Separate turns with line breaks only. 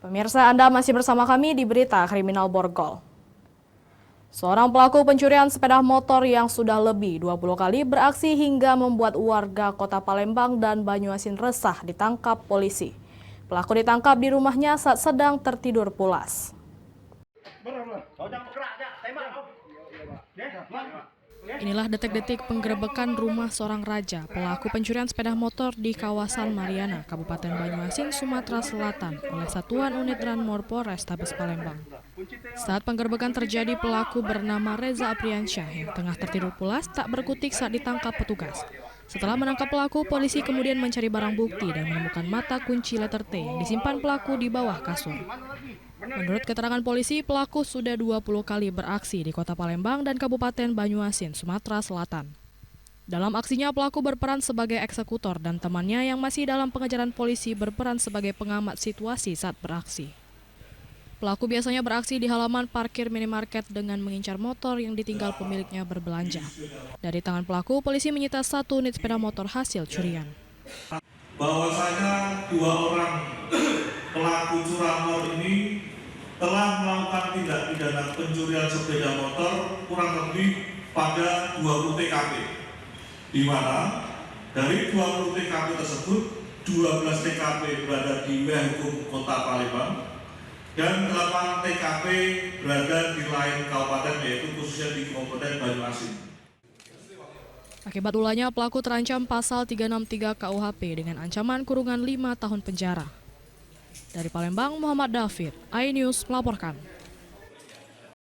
Pemirsa, Anda masih bersama kami di Berita Kriminal Borgol. Seorang pelaku pencurian sepeda motor yang sudah lebih 20 kali beraksi hingga membuat warga Kota Palembang dan Banyuasin resah ditangkap polisi. Pelaku ditangkap di rumahnya saat sedang tertidur pulas. Inilah detik-detik penggerebekan rumah seorang raja, pelaku pencurian sepeda motor di kawasan Mariana, Kabupaten Banyuasin, Sumatera Selatan oleh Satuan Unit Ranmor Polrestabes Palembang. Saat penggerebekan terjadi, pelaku bernama Reza Apriansyah yang tengah tertidur pulas tak berkutik saat ditangkap petugas. Setelah menangkap pelaku, polisi kemudian mencari barang bukti dan menemukan mata kunci letter T yang disimpan pelaku di bawah kasur. Menurut keterangan polisi, pelaku sudah 20 kali beraksi di Kota Palembang dan Kabupaten Banyuasin, Sumatera Selatan. Dalam aksinya, pelaku berperan sebagai eksekutor dan temannya yang masih dalam pengejaran polisi berperan sebagai pengamat situasi saat beraksi. Pelaku biasanya beraksi di halaman parkir minimarket dengan mengincar motor yang ditinggal pemiliknya berbelanja. Dari tangan pelaku, polisi menyita 1 unit sepeda motor hasil curian.
Bahwasanya 2 orang pelaku curanmor ini telah melakukan tindak pidana pencurian sepeda motor kurang lebih pada 20 TKP, di mana dari 20 TKP tersebut 12 TKP berada di wilayah hukum Kota Palembang dan 8 TKP berada di lain kabupaten, yaitu khususnya di Kabupaten Banyuasin.
Akibat ulahnya, pelaku terancam pasal 363 KUHP dengan ancaman kurungan 5 tahun penjara. Dari Palembang, Muhammad David, iNews melaporkan.